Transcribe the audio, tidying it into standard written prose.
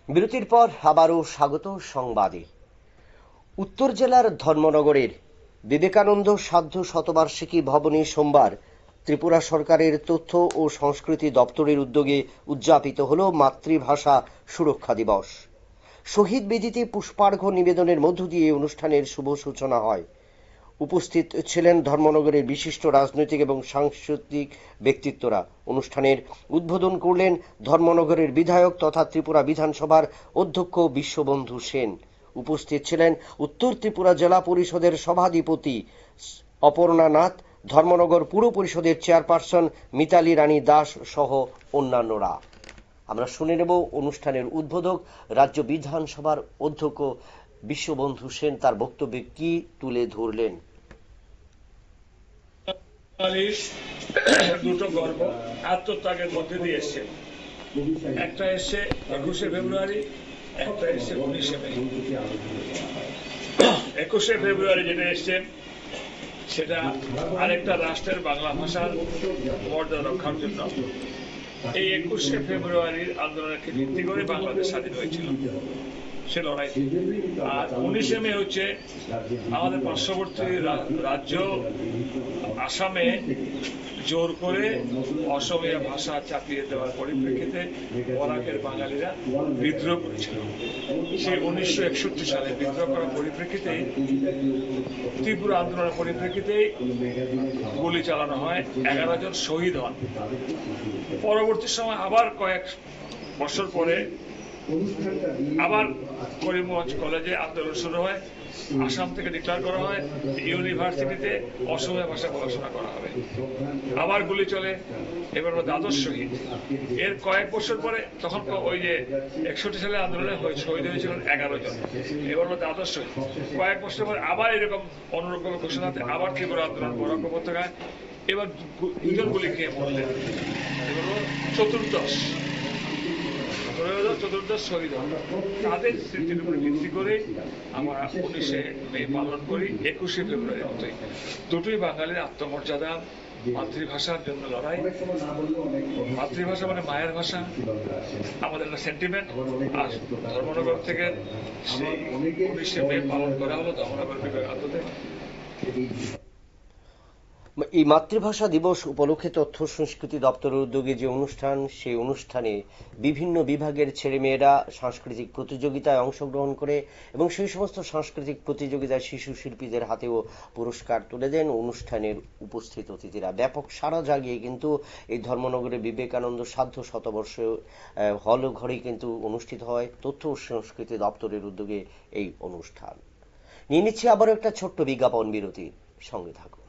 বিরতির পর আবারও স্বাগত সংবাদে। উত্তর জেলার ধর্মনগরের বিবেকানন্দ সার্ধ শতবার্ষিকী ভবনে সোমবার ত্রিপুরা সরকারের তথ্য ও সংস্কৃতি দপ্তরের উদ্যোগে উদযাপিত হল মাতৃভাষা সুরক্ষা দিবস। শহীদ বেদিতে পুষ্পার্ঘ্য নিবেদনের মধ্য দিয়ে অনুষ্ঠানের শুভ সূচনা হয়। উপস্থিত ছিলেন ধর্মনগরের বিশিষ্ট রাজনৈতিক এবং সাংস্কৃতিক ব্যক্তিত্বরা। অনুষ্ঠানের উদ্বোধন করলেন ধর্মনগরের বিধায়ক তথা ত্রিপুরা বিধানসভার অধ্যক্ষ বিশ্ববন্ধু সেন। উপস্থিত ছিলেন উত্তর ত্রিপুরা জেলা পরিষদের সভাধিপতি অপর্ণা নাথ, ধর্মনগর পুর পরিষদের চেয়ারপারসন মিতালি রানী দাস সহ অন্যান্যরা। আমরা শুনে নেব অনুষ্ঠানের উদ্বোধক রাজ্য বিধানসভার অধ্যক্ষ বিশ্ববন্ধু সেন তার বক্তব্যে কি তুলে ধরলেন। দুটো গর্ব আত্মত্যাগের মধ্যে দিয়ে এসছে, একটা এসছে 21শে ফেব্রুয়ারি, একটা এসছে 19শে মে। 21শে ফেব্রুয়ারি যেটা এসছে সেটা আরেকটা রাষ্ট্রের বাংলা ভাষার মর্যাদা রক্ষার জন্য। এই 21শে ফেব্রুয়ারির আন্দোলনকে ভিত্তি করে বাংলাদেশ স্বাধীন হয়েছিল, সে লড়াই। আর 19শে মে হচ্ছে আমাদের পার্শ্ববর্তী রাজ্য আসামে জোর করে অসমীয়া ভাষা চাপিয়ে দেওয়ার পরিপ্রেক্ষিতে বরাকের বাঙালিরা বিদ্রোহ করেছিল। সেই 1961 সালে বিদ্রোহ করার পরিপ্রেক্ষিতে তীব্র আন্দোলনের পরিপ্রেক্ষিতে গুলি চালানো হয়, 11 জন শহীদ হন। পরবর্তী সময় আবার কয়েক বছর পরে আবার করিমগঞ্জ কলেজে আন্দোলন শুরু হয়। আসাম থেকে ডিক্লেয়ার করা হয় ইউনিভার্সিটিতে অসমীয়া ভাষা পড়াশোনা করা হবে। আবার গুলি চলে, এবার দ্বাদশ শহীদ। এর কয়েক বছর পরে তখন ওই যে 61 সালে আন্দোলনে শহীদ হয়েছিলেন 11 জন, এবার দ্বাদশ শহীদ। কয়েক বছর পরে আবার এরকম অনুরূপ ঘোষণাতে আবার তীব্র আন্দোলন বরাক উপত্যকায়, এবার 2 জন গুলি খেয়ে মরলেন। এবার চতুর্দশ শহীদ হন। তাদের স্মৃতির উপর ভিত্তি করে আমরা 19শে মে পালন করি। 21শে ফেব্রুয়ারির মতোই দুটোই বাঙালির আত্মমর্যাদা, মাতৃভাষার জন্য লড়াই। মাতৃভাষা মানে মায়ের ভাষা, আমাদের একটা সেন্টিমেন্ট। আর ধর্মনগর থেকে সেই 19শে মে পালন করা হলো ধর্মনগর বিবেকানন্দতে। এই মাতৃভাষা দিবস উপলক্ষে তথ্য সংস্কৃতি দপ্তরের উদ্যোগে যে অনুষ্ঠান, সেই অনুষ্ঠানে বিভিন্ন বিভাগের ছেলেমেয়েরা সাংস্কৃতিক প্রতিযোগিতায় অংশগ্রহণ করে এবং সেই সমস্ত সাংস্কৃতিক প্রতিযোগিতায় শিশু শিল্পীদের হাতেও পুরস্কার তুলে দেন অনুষ্ঠানের উপস্থিত অতিথিরা। ব্যাপক সাড়া জাগিয়ে কিন্তু এই ধর্মনগরের বিবেকানন্দ সার্ধ শতবর্ষ হল ঘরে কিন্তু অনুষ্ঠিত হয় তথ্য ও সংস্কৃতি দপ্তরের উদ্যোগে এই অনুষ্ঠান। নিয়ে নিচ্ছি আবারও একটা ছোট্ট বিজ্ঞাপন বিরতি, সঙ্গে থাকুন।